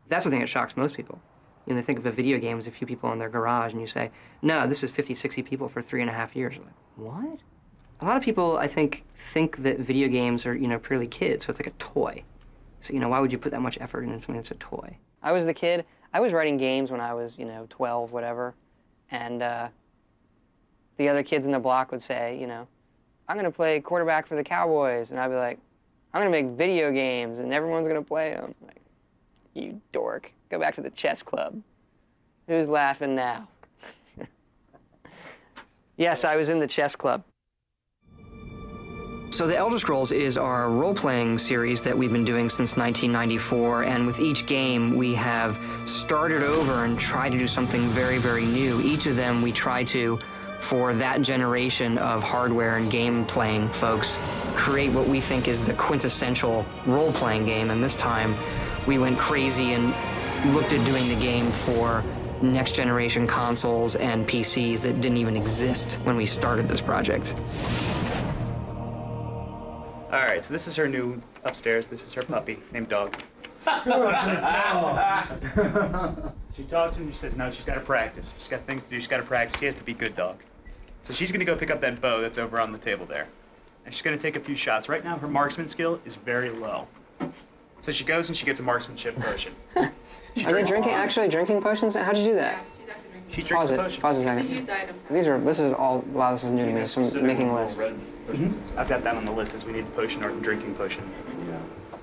That's the thing that shocks most people. You know, they think of a video game as a few people in their garage, and you say, no, this is 50, 60 people for 3.5 years. You're like, what? A lot of people, I think that video games are, you know, purely kids, so it's like a toy. So, you know, why would you put that much effort into something that's a toy? I was the kid. I was writing games when I was, you know, 12, whatever, and the other kids in the block would say, you know, I'm going to play quarterback for the Cowboys, and I'd be like, I'm going to make video games, and everyone's going to play them. Like, you dork. Go back to the chess club. Who's laughing now? Yes, I was in the chess club. So The Elder Scrolls is our role-playing series that we've been doing since 1994, and with each game we have started over and tried to do something very, very new. Each of them we try to, for that generation of hardware and game-playing folks, create what we think is the quintessential role-playing game, and this time we went crazy and looked at doing the game for next-generation consoles and PCs that didn't even exist when we started this project. All right, so this is her new upstairs. This is her puppy named Dog. She talks to him, she says, no, she's got to practice. She's got things to do, she's got to practice. He has to be good Dog. So she's going to go pick up that bow that's over on the table there. And she's going to take a few shots. Right now, her marksman skill is very low. So she goes and she gets a marksmanship potion. Are they actually drinking potions? How'd you do that? She drinks a potion. Pause a second. So this is new to me, so I'm making lists. I've got that on the list as we need the potion or drinking potion.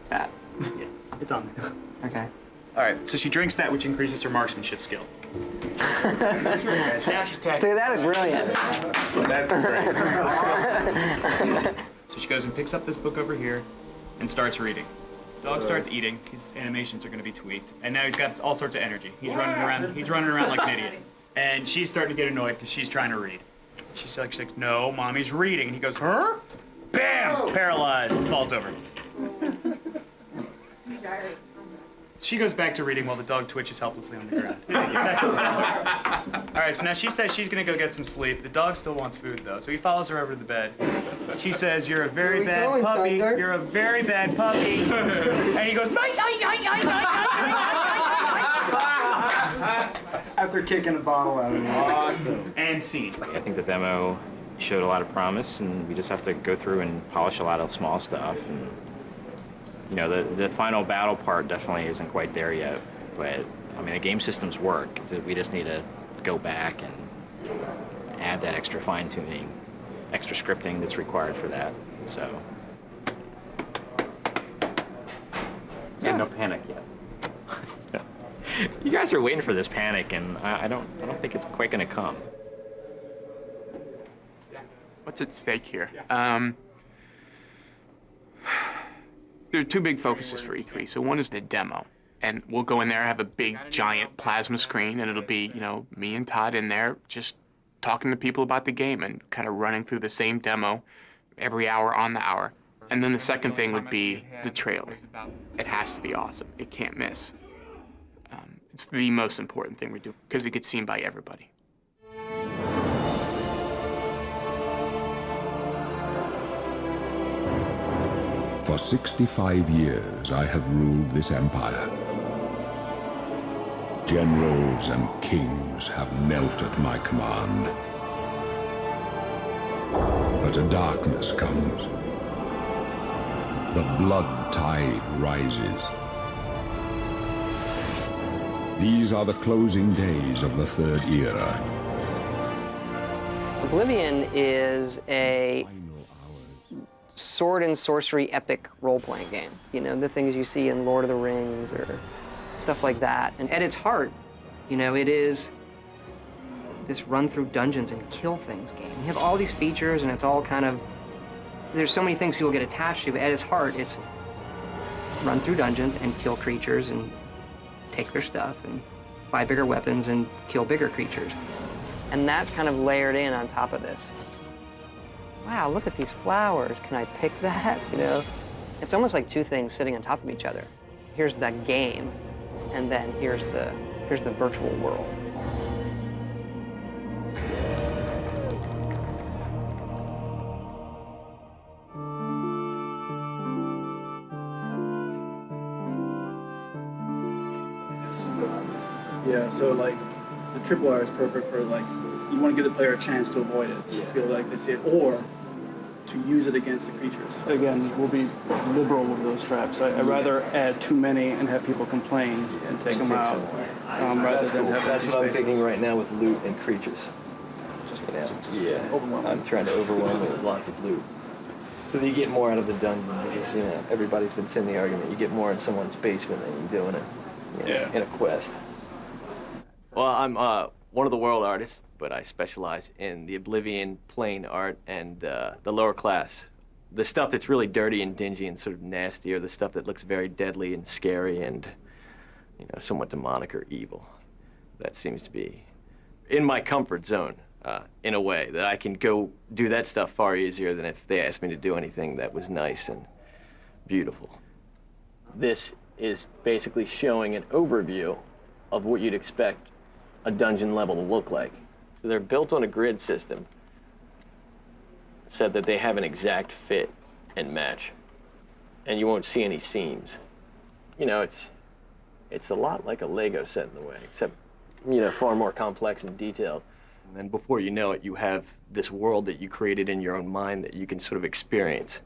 That. Yeah, it's on there. Okay. All right, so she drinks that, which increases her marksmanship skill. Now she attacks. Dude, that is brilliant. So she goes and picks up this book over here and starts reading. Dog starts eating. His animations are going to be tweaked, and now he's got all sorts of energy. He's running around. He's running around like an idiot, and she's starting to get annoyed because she's trying to read. She's like, no, mommy's reading, and he goes, huh? Bam! Paralyzed. Falls over. She goes back to reading while the dog twitches helplessly on the ground. All right, so now she says she's gonna go get some sleep. The dog still wants food though, so he follows her over to the bed. She says, "You're a very bad puppy. You're a very bad puppy." And he goes, after kicking a bottle out of him. Awesome. And scene. I think the demo showed a lot of promise, and we just have to go through and polish a lot of small stuff. And you know, the final battle part definitely isn't quite there yet, but I mean, the game systems work. We just need to go back and add that extra fine-tuning, extra scripting that's required for that. So, yeah, no panic yet. You guys are waiting for this panic, and I don't think it's quite going to come. What's at stake here? There are two big focuses for E3. So one is the demo, and we'll go in there, have a big, giant plasma screen, and it'll be, you know, me and Todd in there just talking to people about the game and kind of running through the same demo every hour on the hour. And then the second thing would be the trailer. It has to be awesome. It can't miss. It's the most important thing we do because it gets seen by everybody. For 65 years, I have ruled this empire. Generals and kings have knelt at my command. But a darkness comes. The blood tide rises. These are the closing days of the Third Era. Oblivion is a sword and sorcery epic role-playing game. You know, the things you see in Lord of the Rings or stuff like that. And at its heart, you know, it is this run through dungeons and kill things game. You have all these features and it's all kind of, there's so many things people get attached to, but at its heart, it's run through dungeons and kill creatures and take their stuff and buy bigger weapons and kill bigger creatures. And that's kind of layered in on top of this. Wow, look at these flowers. Can I pick that? You know, it's almost like two things sitting on top of each other. Here's the game, and then here's the virtual world. Yeah, so like the triple R is perfect for like you want to give the player a chance to avoid it, to feel like they see it, or to use it against the creatures. Again, we'll be liberal with those traps. I'd rather add too many and have people complain and take them out, rather than have That's empty what I'm spaces. thinking right now with loot and creatures. Overwhelming. I'm trying to overwhelm it with lots of loot. So that you get more out of the dungeon, because, everybody's been saying the argument, you get more in someone's basement than you do in a quest. Well, I'm one of the world artists, but I specialize in the Oblivion plane art and the lower class. The stuff that's really dirty and dingy and sort of nasty, or the stuff that looks very deadly and scary and, somewhat demonic or evil. That seems to be in my comfort zone, in a way, that I can go do that stuff far easier than if they asked me to do anything that was nice and beautiful. This is basically showing an overview of what you'd expect a dungeon level to look like. So they're built on a grid system, so that they have an exact fit and match, and you won't see any seams. It's a lot like a Lego set in a way, except, far more complex and detailed. And then before you know it, you have this world that you created in your own mind that you can sort of experience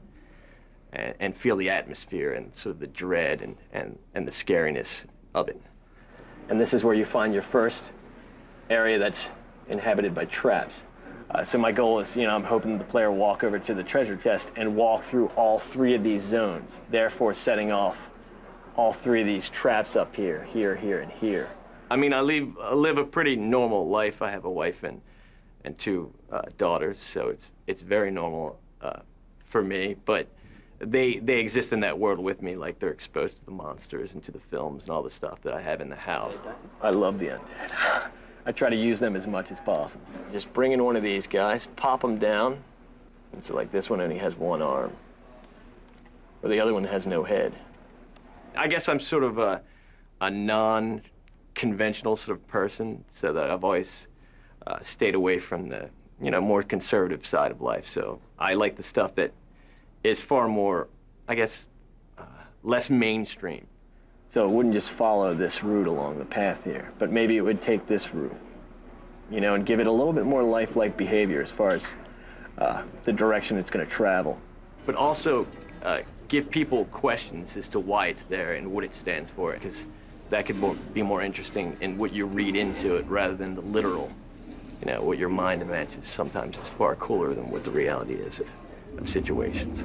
and feel the atmosphere and sort of the dread and the scariness of it. And this is where you find your first area that's inhabited by traps. So my goal is, I'm hoping the player walk over to the treasure chest and walk through all 3 of these zones, therefore setting off all 3 of these traps up here, here, and here. I mean, I live a pretty normal life. I have a wife and 2 daughters, so it's very normal for me. But they exist in that world with me, like they're exposed to the monsters and to the films and all the stuff that I have in the house. I love the undead. I try to use them as much as possible. Just bring in one of these guys, pop them down, and so like this one only has 1 arm, or the other one has no head. I guess I'm sort of a non-conventional sort of person, so that I've always stayed away from the, more conservative side of life. So I like the stuff that is far more, I guess, less mainstream. So it wouldn't just follow this route along the path here, but maybe it would take this route, and give it a little bit more lifelike behavior as far as the direction it's going to travel. But also give people questions as to why it's there and what it stands for, because that could be more interesting in what you read into it rather than the literal. What your mind imagines sometimes is far cooler than what the reality is of situations.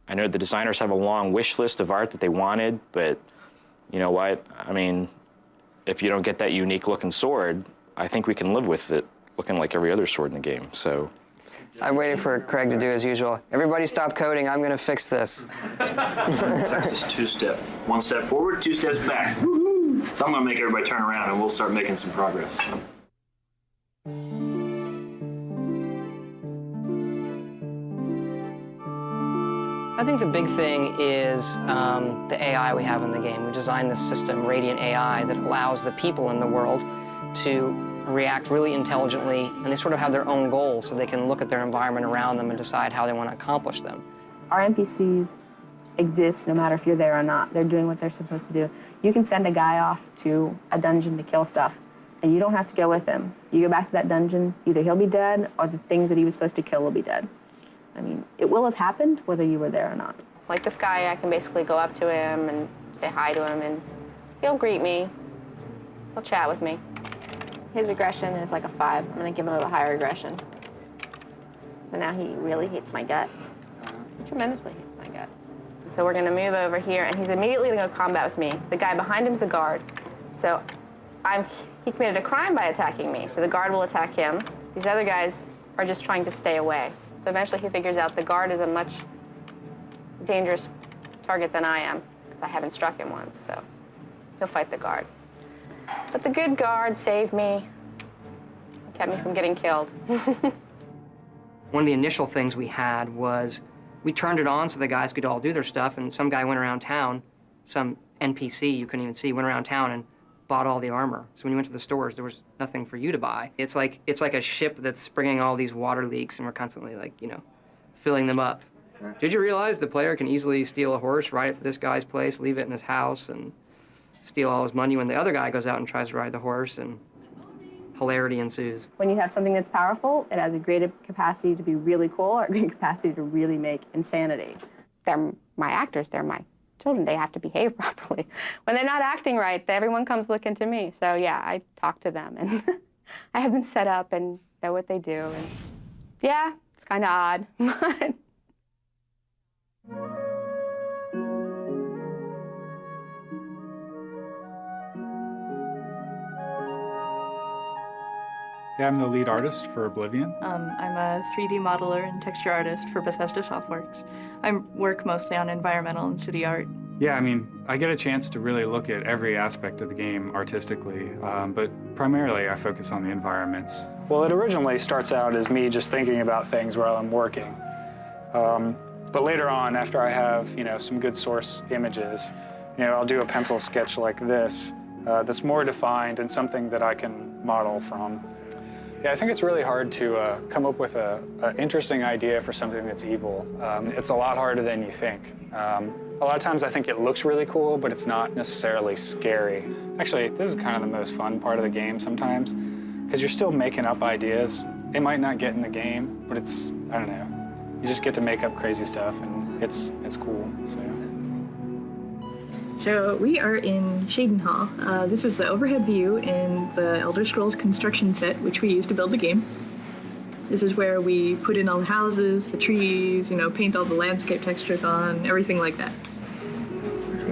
I know the designers have a long wish list of art that they wanted, but you know what? I mean, if you don't get that unique looking sword, I think we can live with it looking like every other sword in the game, so. I'm waiting for Craig to do as usual. Everybody stop coding, I'm gonna fix this. Practice 2-step. 1 step forward, 2 steps back. Woo-hoo! So I'm gonna make everybody turn around and we'll start making some progress. I think the big thing is the AI we have in the game. We designed this system, Radiant AI, that allows the people in the world to react really intelligently, and they sort of have their own goals, so they can look at their environment around them and decide how they want to accomplish them. Our NPCs exist no matter if you're there or not. They're doing what they're supposed to do. You can send a guy off to a dungeon to kill stuff, and you don't have to go with him. You go back to that dungeon, either he'll be dead or the things that he was supposed to kill will be dead. I mean, it will have happened whether you were there or not. Like this guy, I can basically go up to him and say hi to him, and he'll greet me. He'll chat with me. His aggression is like a 5. I'm gonna give him a higher aggression. So now he really hates my guts. He tremendously hates my guts. So we're gonna move over here, and he's immediately gonna go combat with me. The guy behind him is a guard. So he committed a crime by attacking me, so the guard will attack him. These other guys are just trying to stay away. So eventually he figures out the guard is a much dangerous target than I am, because I haven't struck him once, so he'll fight the guard. But the good guard saved me, kept me from getting killed. One of the initial things we had was we turned it on so the guys could all do their stuff, and some guy went around town, some NPC you couldn't even see, went around town and bought all the armor. So when you went to the stores, there was nothing for you to buy. It's like a ship that's bringing all these water leaks, and we're constantly, like, filling them up. Did you realize the player can easily steal a horse, ride it to this guy's place, leave it in his house, and steal all his money when the other guy goes out and tries to ride the horse, and hilarity ensues? When you have something that's powerful, it has a great capacity to be really cool or a great capacity to really make insanity. They're my actors, they're my children, they have to behave properly. When they're not acting right, everyone comes looking to me. So yeah, I talk to them and I have them set up and know what they do. And yeah, it's kind of odd. Yeah, I'm the lead artist for Oblivion. I'm a 3D modeler and texture artist for Bethesda Softworks. I work mostly on environmental and city art. Yeah, I mean, I get a chance to really look at every aspect of the game artistically, but primarily I focus on the environments. Well, it originally starts out as me just thinking about things while I'm working. But later on, after I have, some good source images, I'll do a pencil sketch like this that's more defined and something that I can model from. Yeah, I think it's really hard to come up with an interesting idea for something that's evil. It's a lot harder than you think. A lot of times I think it looks really cool, but it's not necessarily scary. Actually, this is kind of the most fun part of the game sometimes, because you're still making up ideas. It might not get in the game, but it's, I don't know, you just get to make up crazy stuff, and it's cool, so. So we are in Shaden Hall. This is the overhead view in the Elder Scrolls construction set, which we use to build the game. This is where we put in all the houses, the trees, paint all the landscape textures on, everything like that.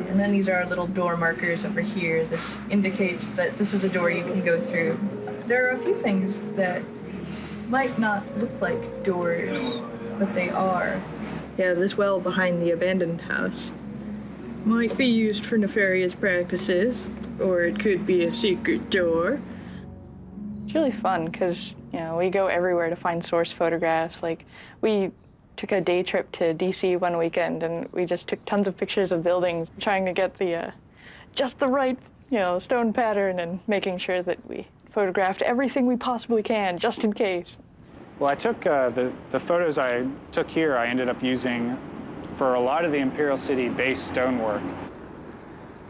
And then these are our little door markers over here. This indicates that this is a door you can go through. There are a few things that might not look like doors, but they are. Yeah, this well behind the abandoned house might be used for nefarious practices, or it could be a secret door. It's really fun because, we go everywhere to find source photographs. Like, we took a day trip to DC one weekend and we just took tons of pictures of buildings, trying to get the just the right, stone pattern and making sure that we photographed everything we possibly can, just in case. Well, I took the photos I took here, I ended up using for a lot of the Imperial City base stonework.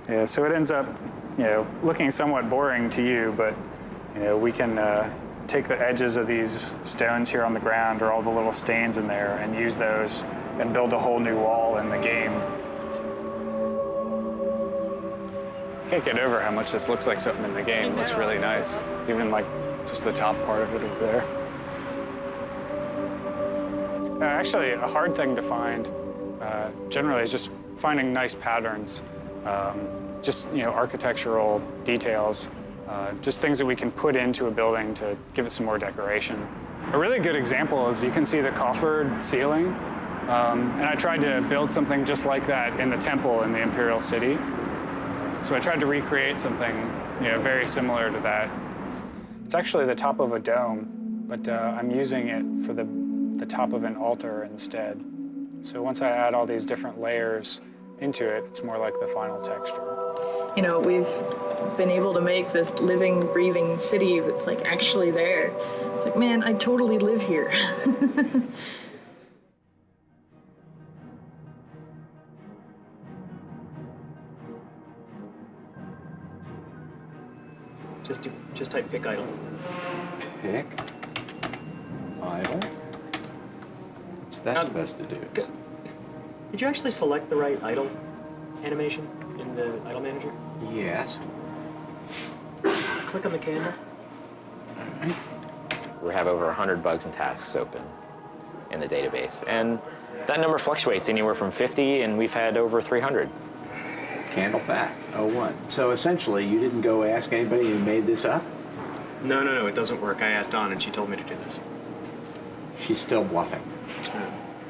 Yeah, so it ends up, looking somewhat boring to you, but, we can take the edges of these stones here on the ground or all the little stains in there and use those and build a whole new wall in the game. Can't get over how much this looks like something in the game. It looks really nice. Even like just the top part of it over there. Actually, a hard thing to find generally is just finding nice patterns, just architectural details, just things that we can put into a building to give it some more decoration. A really good example is you can see the coffered ceiling, and I tried to build something just like that in the temple in the Imperial City. So I tried to recreate something very similar to that. It's actually the top of a dome, but I'm using it for the top of an altar instead. So once I add all these different layers into it, it's more like the final texture. We've been able to make this living, breathing city that's like actually there. It's like, man, I totally live here. Just type pick idle. Pick idle. What's that supposed to do? Did you actually select the right idle animation in the idle manager? Yes. Click on the candle. All right. We have over 100 bugs and tasks open in the database, and that number fluctuates anywhere from 50, and we've had over 300. Candle fact, 01. So essentially, you didn't go ask anybody who made this up? No, it doesn't work. I asked Dawn and she told me to do this. She's still bluffing.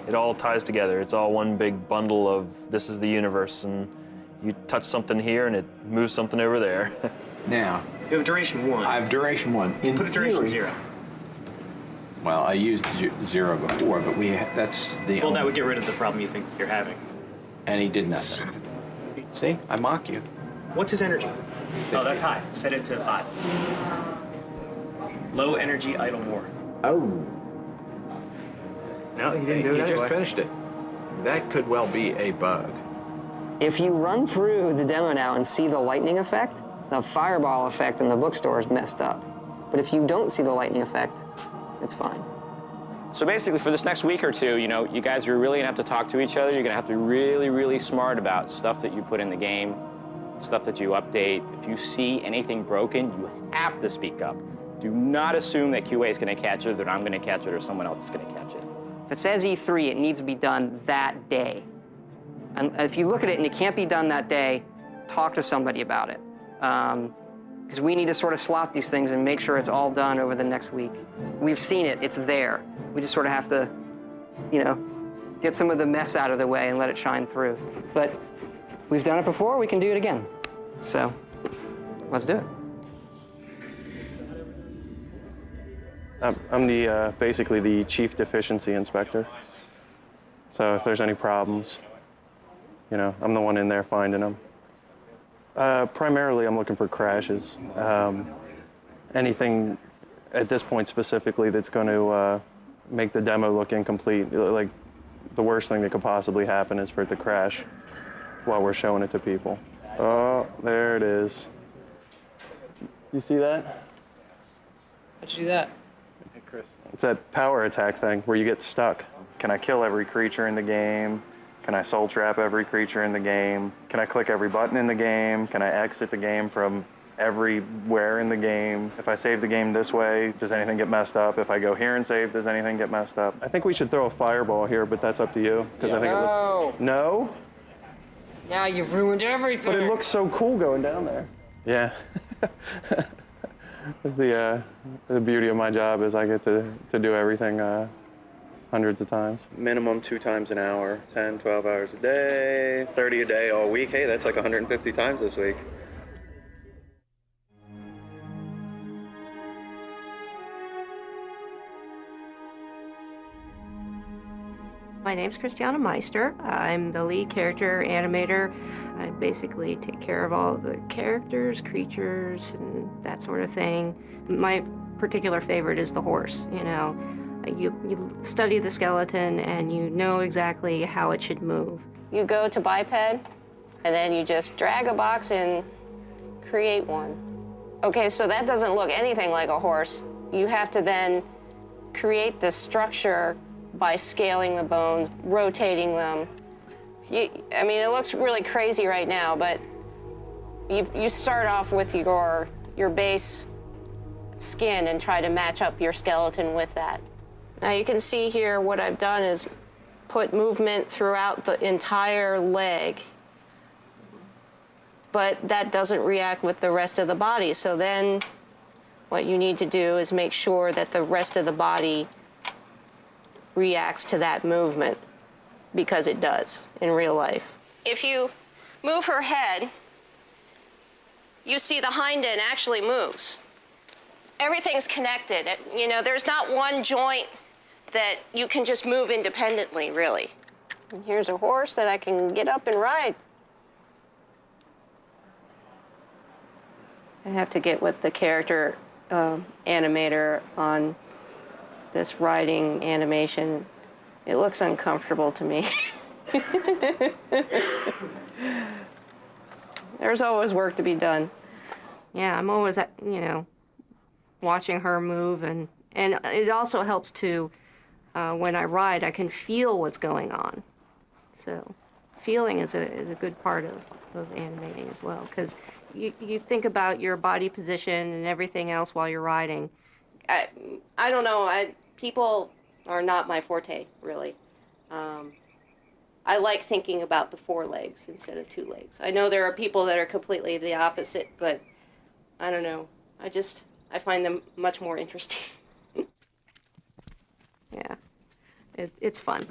It all ties together. It's all one big bundle of this is the universe, and you touch something here and it moves something over there. Now, you have duration 1. I have duration 1. In Put a duration 0. Well, I used 0 before, but that's the Well, that would get rid of the problem you think you're having. And he did nothing. See, I mock you. What's his energy? Oh, that's high. Set it to 5. Low energy, idle more. Oh. No, he didn't do it You anyway. just finished it. That could well be a bug. If you run through the demo now and see the lightning effect, the fireball effect in the bookstore is messed up. But if you don't see the lightning effect, it's fine. So basically for this next week or two, you guys are really gonna have to talk to each other. You're gonna have to be really, really smart about stuff that you put in the game, stuff that you update. If you see anything broken, you have to speak up. Do not assume that QA is gonna catch it, that I'm gonna catch it, or someone else is gonna catch it. If it says E3, it needs to be done that day. And if you look at it and it can't be done that day, talk to somebody about it. Because we need to sort of slot these things and make sure it's all done over the next week. We've seen it, it's there. We just sort of have to, get some of the mess out of the way and let it shine through. But we've done it before, we can do it again. So, let's do it. I'm basically the chief deficiency inspector. So if there's any problems, I'm the one in there finding them. Primarily, I'm looking for crashes. Anything at this point specifically that's going to make the demo look incomplete. Like, the worst thing that could possibly happen is for it to crash while we're showing it to people. Oh, there it is. You see that? How'd you do that? Hey, Chris. It's that power attack thing where you get stuck. Can I kill every creature in the game? Can I soul trap every creature in the game? Can I click every button in the game? Can I exit the game from everywhere in the game? If I save the game this way, does anything get messed up? If I go here and save, does anything get messed up? I think we should throw a fireball here, but that's up to you. Because I think it was... No? Now you've ruined everything. But it looks so cool going down there. Yeah. That's the beauty of my job is I get to do everything hundreds of times. Minimum 2 times an hour, 10, 12 hours a day, 30 a day all week. Hey, that's like 150 times this week. My name's Christiana Meister. I'm the lead character animator. I basically take care of all of the characters, creatures, and that sort of thing. My particular favorite is the horse, You study the skeleton and you know exactly how it should move. You go to biped, and then you just drag a box and create one. Okay, so that doesn't look anything like a horse. You have to then create the structure by scaling the bones, rotating them. It looks really crazy right now, but you start off with your base skin and try to match up your skeleton with that. Now you can see here what I've done is put movement throughout the entire leg, but that doesn't react with the rest of the body. So then what you need to do is make sure that the rest of the body reacts to that movement, because it does in real life. If you move her head, you see the hind end actually moves. Everything's connected. There's not one joint that you can just move independently, really. And here's a horse that I can get up and ride. I have to get with the character animator on this riding animation. It looks uncomfortable to me. There's always work to be done. Yeah, I'm always, watching her move, and it also helps to, when I ride, I can feel what's going on. So feeling is a good part of animating as well, because you think about your body position and everything else while you're riding. I don't know, people are not my forte, really. I like thinking about the 4 legs instead of 2 legs. I know there are people that are completely the opposite, but I don't know. I find them much more interesting. Yeah, it's fun.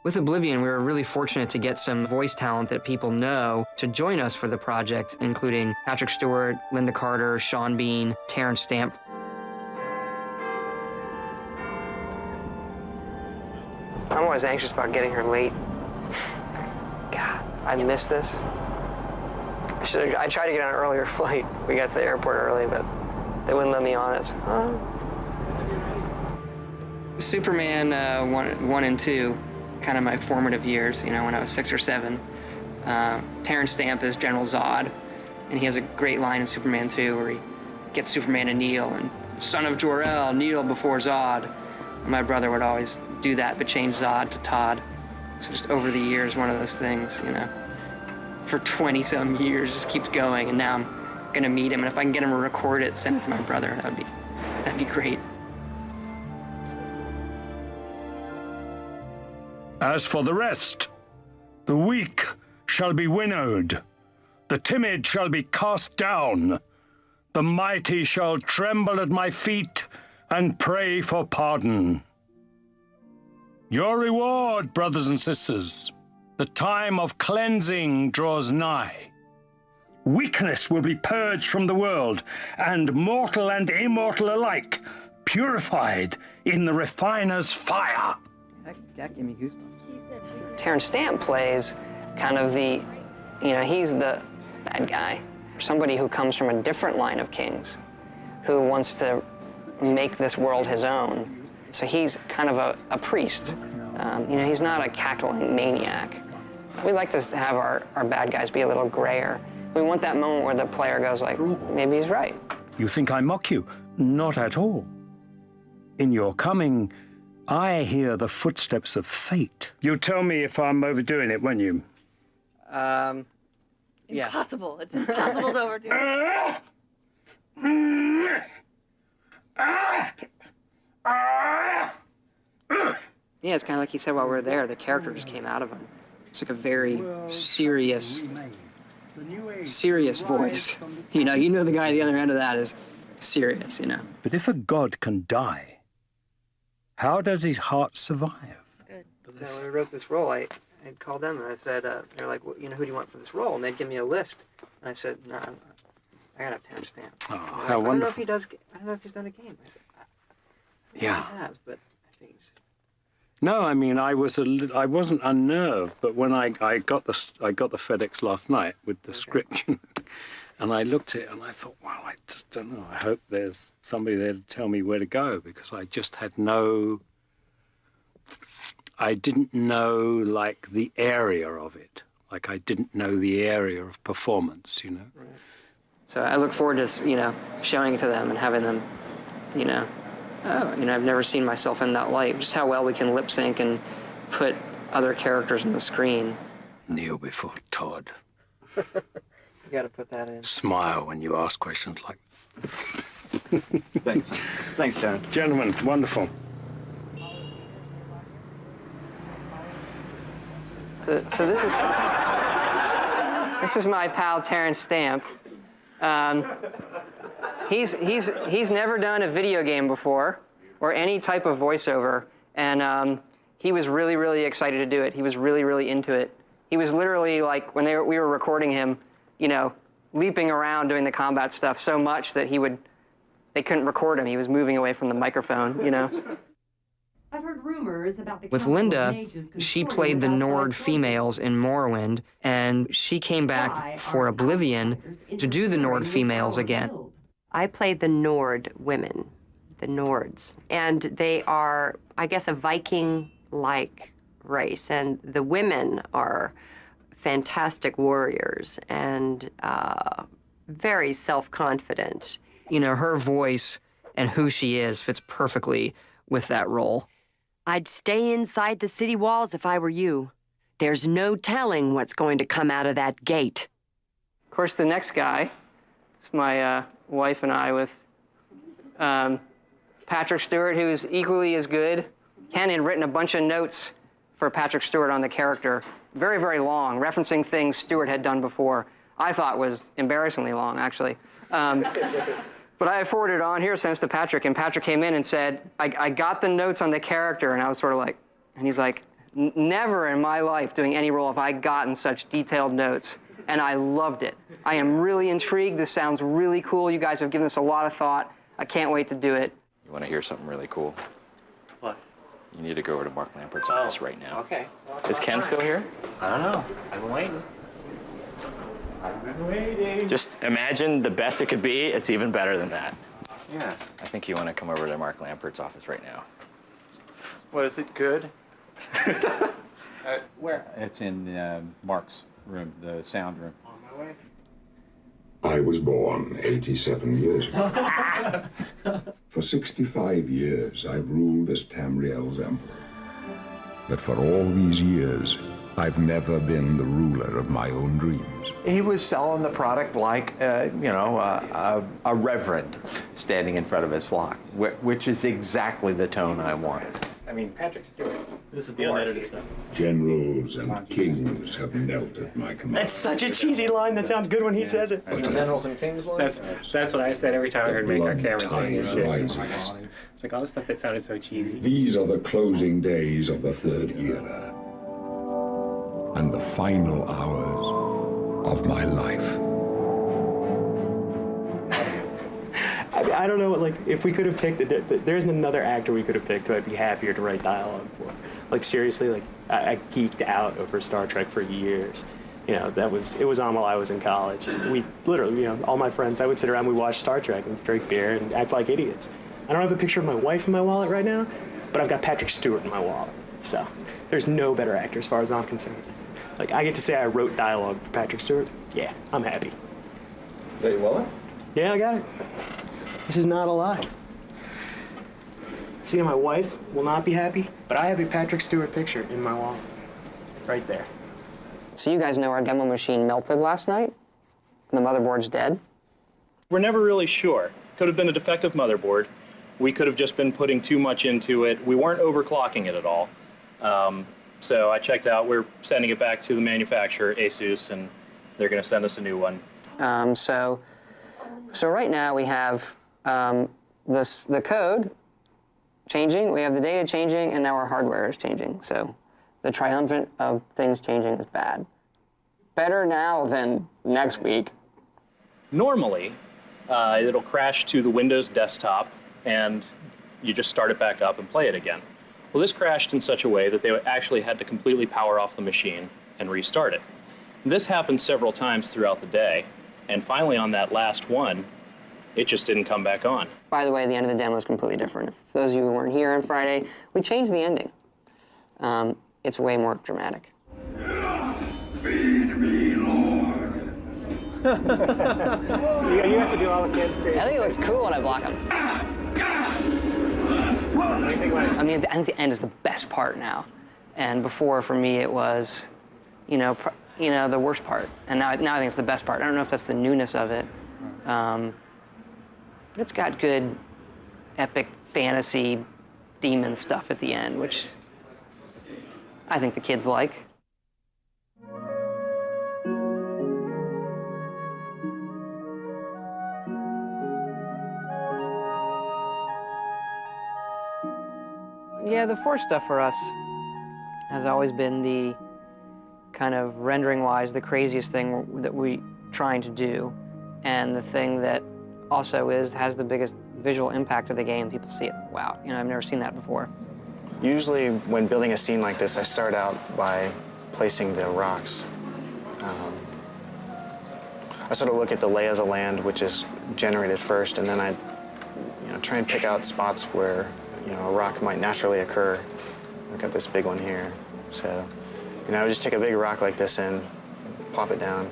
With Oblivion, we were really fortunate to get some voice talent that people know to join us for the project, including Patrick Stewart, Linda Carter, Sean Bean, Terrence Stamp. I'm always anxious about getting here late. God, I missed this. I tried to get on an earlier flight. We got to the airport early, but they wouldn't let me on it. So, Superman 1 and 2, kind of my formative years, you know, when I was 6 or 7. Terrence Stamp is General Zod, and he has a great line in Superman 2 where he gets Superman to kneel, and son of Jor-El, kneel before Zod. And my brother would always do that, but change Zod to Todd. So just over the years, one of those things, you know, for 20-some years, just keeps going, and now I'm gonna meet him, and if I can get him to record it, send it to my brother, that'd be great. As for the rest, the weak shall be winnowed, the timid shall be cast down, the mighty shall tremble at my feet and pray for pardon. Your reward, brothers and sisters, the time of cleansing draws nigh. Weakness will be purged from the world, and mortal and immortal alike purified in the refiner's fire. That gave me goosebumps. Terrence Stamp plays kind of the, you know, he's the bad guy. Somebody who comes from a different line of kings, who wants to make this world his own. So he's kind of a priest. You know, he's not a cackling maniac. We like to have our bad guys be a little grayer. We want that moment where the player goes like, maybe he's right. You think I mock you? Not at all. In your coming, I hear the footsteps of fate. You tell me if I'm overdoing it, won't you? Yeah. Impossible. It's impossible to overdo. Yeah, it's kind of like he said while we were there, the character just came out of him. It's like a very serious voice. You know the guy at the other end of that is serious, you know. But if a god can die, how does his heart survive? When I wrote this role, I called them and I said, they're like, well, you know, who do you want for this role? And they'd give me a list. And I said, no, I gotta have Terrence Stamp. Oh, like, how I don't know wonderful. if he does. I don't know if he's done a game. I said, Yeah. He has, but I think he's. No, I mean, I wasn't unnerved, but when I got the FedEx last night with the script, and I looked at it and I thought, well, I just don't know. I hope there's somebody there to tell me where to go, because I just had I didn't know, like, the area of it. Like, I didn't know the area of performance, you know? Right. So I look forward to, you know, showing it to them and having them, you know, oh, you know, I've never seen myself in that light. Just how well we can lip sync and put other characters on the screen. Kneel before Todd. You gotta put that in. Smile when you ask questions like Thanks. Thanks, Terrence. Gentlemen, wonderful. So this is my pal Terrence Stamp. He's never done a video game before or any type of voiceover, and he was really, really excited to do it. He was really, really into it. He was literally like, when we were recording him, you know, leaping around doing the combat stuff so much that they couldn't record him. He was moving away from the microphone, you know. I've heard rumors about the With Council of Linda, Mages she consorting played the with Nord outside females in Morrowind, and she came back for Oblivion to do the Nord females again. I played the Nord women, the Nords, and they are, I guess, a Viking-like race, and the women are fantastic warriors and very self-confident. You know, her voice and who she is fits perfectly with that role. I'd stay inside the city walls if I were you. There's no telling what's going to come out of that gate. Of course, the next guy, it's my wife and I with Patrick Stewart, who's equally as good. Ken had written a bunch of notes for Patrick Stewart on the character, very, very long, referencing things Stewart had done before. I thought was embarrassingly long, actually. But I forwarded it on here, sent it to Patrick, and Patrick came in and said, I got the notes on the character, and I was sort of like, and he's like, never in my life doing any role have I gotten such detailed notes, and I loved it. I am really intrigued. This sounds really cool. You guys have given this a lot of thought. I can't wait to do it. You want to hear something really cool? What? You need to go over to Mark Lampert's office right now. Okay. Is Ken still here? I don't know. I've been waiting. Just imagine the best it could be. It's even better than that. Yeah. I think you want to come over to Mark Lampert's office right now. What is it, good? Where? It's in Mark's room, the sound room. On my way. I was born 87 years ago. For 65 years, I've ruled as Tamriel's emperor. But for all these years, I've never been the ruler of my own dreams. He was selling the product like, a reverend standing in front of his flock, which is exactly the tone I wanted. I mean, Patrick Stewart. This is the unedited stuff. Generals and kings have knelt at my command. That's such a cheesy line. That sounds good when he says it. Generals and Kings line? That's what I said every time I heard Make Our Camera saying this shit. It's like all the stuff that sounded so cheesy. These are the closing days of the Third Era. And the final hours of my life. I don't know, like, if we could have picked, there isn't another actor we could have picked who I'd be happier to write dialogue for. Like, seriously, like, I geeked out over Star Trek for years. You know, it was on while I was in college. And we literally, all my friends, I would sit around, we'd watch Star Trek and drink beer and act like idiots. I don't have a picture of my wife in my wallet right now, but I've got Patrick Stewart in my wallet. So, there's no better actor as far as I'm concerned. Like, I get to say I wrote dialogue for Patrick Stewart. Yeah, I'm happy. Got your wallet? Yeah, I got it. This is not a lie. See, my wife will not be happy, but I have a Patrick Stewart picture in my wallet. Right there. So you guys know our demo machine melted last night? The motherboard's dead? We're never really sure. Could have been a defective motherboard. We could have just been putting too much into it. We weren't overclocking it at all. So I checked out. We're sending it back to the manufacturer, Asus, and they're going to send us a new one. So right now we have the code changing, we have the data changing, and now our hardware is changing. So the triumvirate of things changing is bad. Better now than next week. Normally, it'll crash to the Windows desktop, and you just start it back up and play it again. Well, this crashed in such a way that they actually had to completely power off the machine and restart it. This happened several times throughout the day, and finally on that last one, it just didn't come back on. By the way, the end of the demo is completely different. For those of you who weren't here on Friday, we changed the ending. It's way more dramatic. Feed me, Lord. You have to do all the kids' things. I think it looks cool when I block him. I mean, I think the end is the best part now. And before, for me, it was, the worst part. And now I think it's the best part. I don't know if that's the newness of it. But it's got good, epic fantasy demon stuff at the end, which I think the kids like. Yeah, the Force stuff for us has always been the kind of rendering-wise the craziest thing that we're trying to do, and the thing that also has the biggest visual impact of the game. People see it, wow, I've never seen that before. Usually when building a scene like this, I start out by placing the rocks. I sort of look at the lay of the land, which is generated first, and then I try and pick out spots where a rock might naturally occur. I've got this big one here. So, I would just take a big rock like this in, plop it down,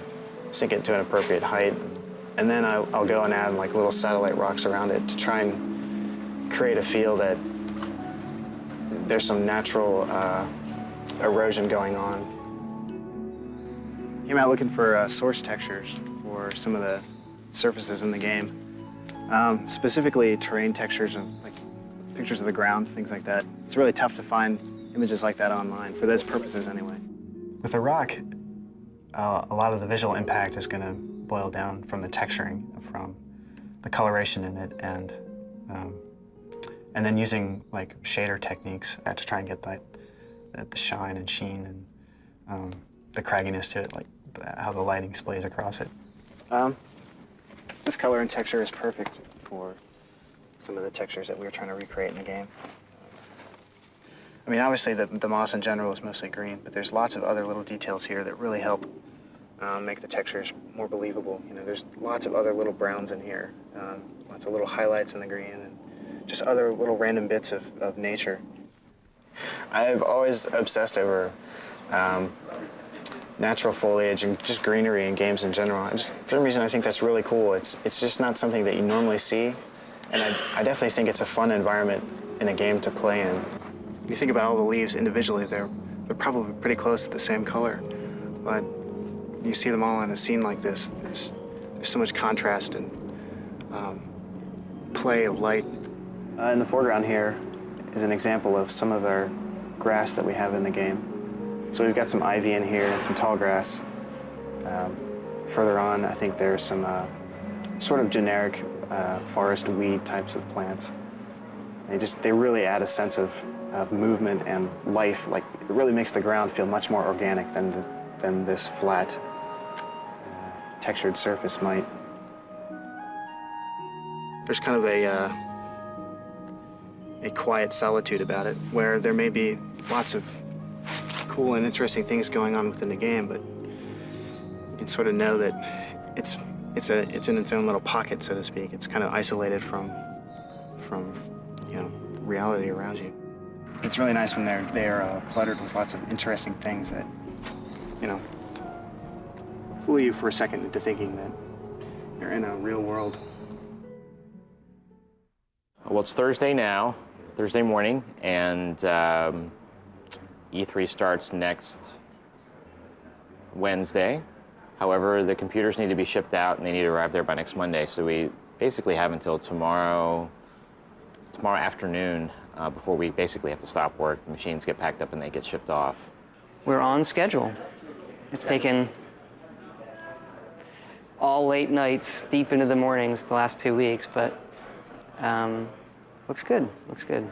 sink it to an appropriate height, and then I'll go and add like little satellite rocks around it to try and create a feel that there's some natural erosion going on. Came out looking for source textures for some of the surfaces in the game, specifically terrain textures and like pictures of the ground, things like that. It's really tough to find images like that online, for those purposes anyway. With a rock, a lot of the visual impact is going to boil down from the texturing, from the coloration in it, and then using like shader techniques to try and get the shine and sheen and the cragginess to it, like how the lighting splays across it. This color and texture is perfect for some of the textures that we were trying to recreate in the game. I mean, obviously the moss in general is mostly green, but there's lots of other little details here that really help make the textures more believable. There's lots of other little browns in here, lots of little highlights in the green, and just other little random bits of nature. I've always obsessed over natural foliage and just greenery in games in general. For some reason, I think that's really cool. It's just not something that you normally see, and I definitely think it's a fun environment in a game to play in. You think about all the leaves individually, they're probably pretty close to the same color, but you see them all in a scene like this. There's so much contrast and play of light. In the foreground here is an example of some of our grass that we have in the game. So we've got some ivy in here and some tall grass. Further on, I think there's some sort of generic forest weed types of plants. They really add a sense of movement and life. Like, it really makes the ground feel much more organic than this flat, textured surface might. There's kind of a quiet solitude about it, where there may be lots of cool and interesting things going on within the game, but you can sort of know that it's in its own little pocket, so to speak. It's kind of isolated from reality around you. It's really nice when they're cluttered with lots of interesting things that fool you for a second into thinking that you're in a real world. Well, it's Thursday now, Thursday morning, and E3 starts next Wednesday. However, the computers need to be shipped out and they need to arrive there by next Monday. So we basically have until tomorrow afternoon before we basically have to stop work. The machines get packed up and they get shipped off. We're on schedule. It's taken all late nights, deep into the mornings the last 2 weeks, but looks good, looks good.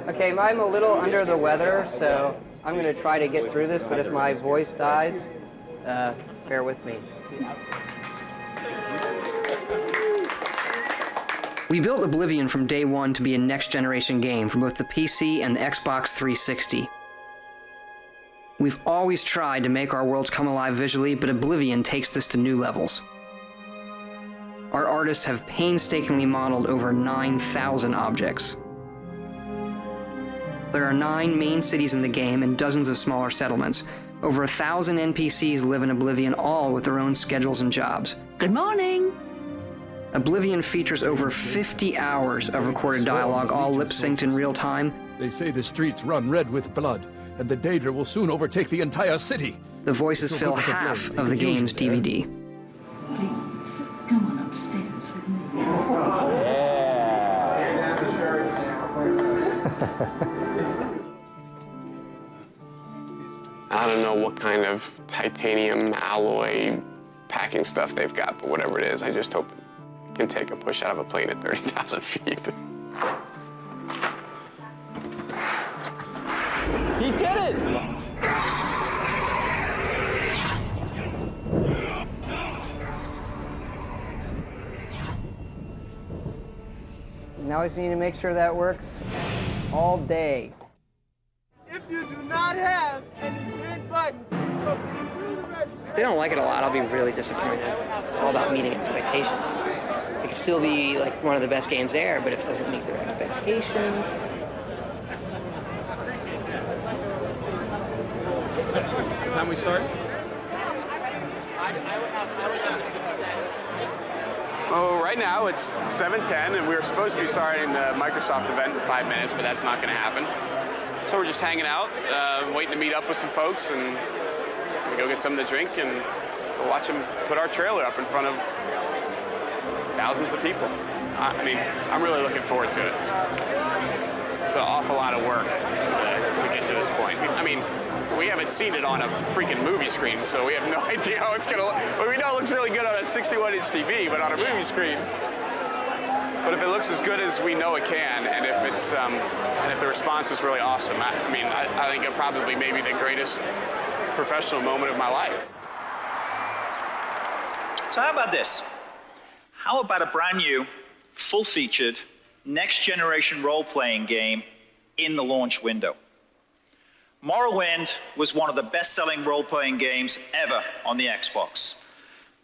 Okay, I'm a little under the weather, so I'm going to try to get through this, but if my voice dies, bear with me. We built Oblivion from day one to be a next-generation game for both the PC and the Xbox 360. We've always tried to make our worlds come alive visually, but Oblivion takes this to new levels. Our artists have painstakingly modeled over 9,000 objects. There are 9 main cities in the game and dozens of smaller settlements. Over 1,000 NPCs live in Oblivion, all with their own schedules and jobs. Good morning! Oblivion features over 50 hours of recorded dialogue, all lip-synced in real time. They say the streets run red with blood, and the Daedra will soon overtake the entire city. The voices fill half of the game's DVD. Please, come on upstairs with me. I don't know what kind of titanium alloy packing stuff they've got, but whatever it is, I just hope it can take a push out of a plane at 30,000 feet. He did it! Now I just need to make sure that works all day. If you do not have any big buttons, it's supposed to be through the register. If they don't like it a lot, I'll be really disappointed. It's all about meeting expectations. It could still be like one of the best games there, but if it doesn't meet their expectations. Time we start? Oh, right now it's 7:10, and we were supposed to be starting the Microsoft event in 5 minutes, but that's not going to happen. So we're just hanging out, waiting to meet up with some folks, and we go get something to drink, and we'll watch them put our trailer up in front of thousands of people. I mean, I'm really looking forward to it. It's an awful lot of work to get to this point. I mean, we haven't seen it on a freaking movie screen, so we have no idea how it's gonna look. But we know it looks really good on a 61-inch TV, but on a movie screen. But if it looks as good as we know it can, and if it's and if the response is really awesome, I think it probably may be the greatest professional moment of my life. So how about this? How about a brand new, full-featured, next-generation role-playing game in the launch window? Morrowind was one of the best-selling role-playing games ever on the Xbox.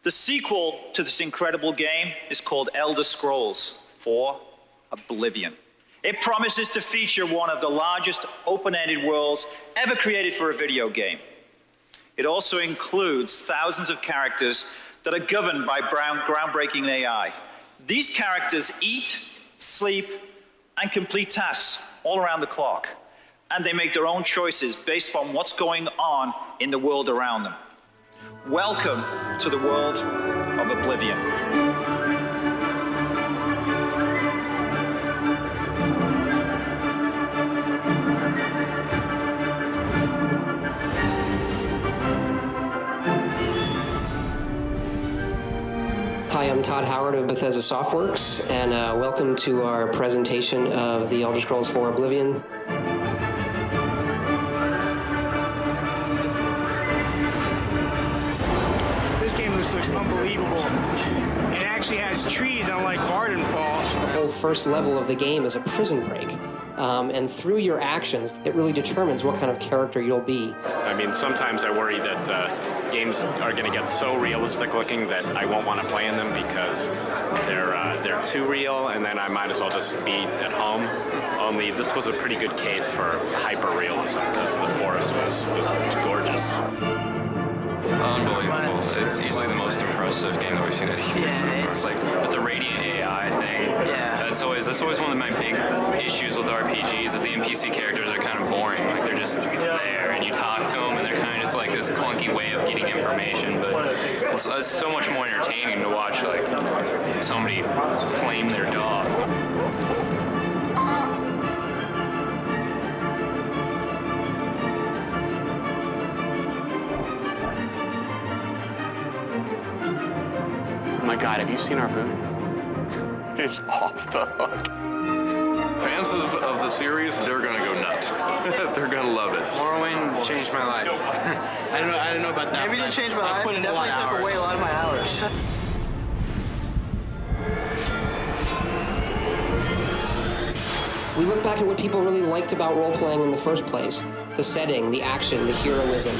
The sequel to this incredible game is called Elder Scrolls IV: Oblivion. It promises to feature one of the largest open-ended worlds ever created for a video game. It also includes thousands of characters that are governed by groundbreaking AI. These characters eat, sleep, and complete tasks all around the clock. And they make their own choices based on what's going on in the world around them. Welcome to the world of Oblivion. Hi, I'm Todd Howard of Bethesda Softworks, and welcome to our presentation of the Elder Scrolls IV Oblivion. This game looks unbelievable. It actually has trees, unlike Vardenfall. The whole first level of the game is a prison break. And through your actions, it really determines what kind of character you'll be. I mean, sometimes I worry that games are going to get so realistic looking that I won't want to play in them because they're too real, and then I might as well just be at home. Only this was a pretty good case for hyper-realism because the forest was gorgeous. Unbelievable. It's easily the most impressive game that we've seen at E3. It's like with the Radiant AI thing. Yeah. That's always one of my big issues with RPGs is the NPC characters are kind of boring. Like they're just there and you talk to them and they're kind of just like this clunky way of getting information. But it's so much more entertaining to watch like somebody flame their dog. Oh my God, have you seen our booth? It's off the hook. Fans of the series, they're gonna go nuts. They're gonna love it. Morrowind changed my life. I don't know about that. Maybe it didn't change my life. Put in a lot of Definitely took away a lot of my hours. We look back at what people really liked about role-playing in the first place. The setting, the action, the heroism.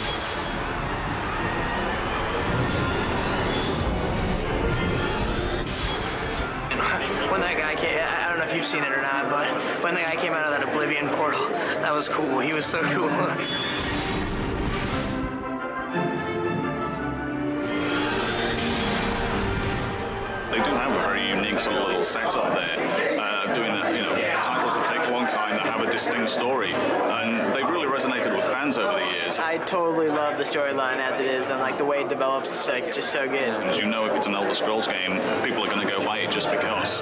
When that guy came, I don't know if you've seen it or not, but when the guy came out of that Oblivion portal, that was cool. He was so cool. They do have a very unique sort of little setup there, doing titles that take a long time, that have a distinct story, and they've really resonated with fans over the years. I totally love the storyline as it is, and like the way it develops is like just so good. As you know, if it's an Elder Scrolls game, people are going to go buy it just because.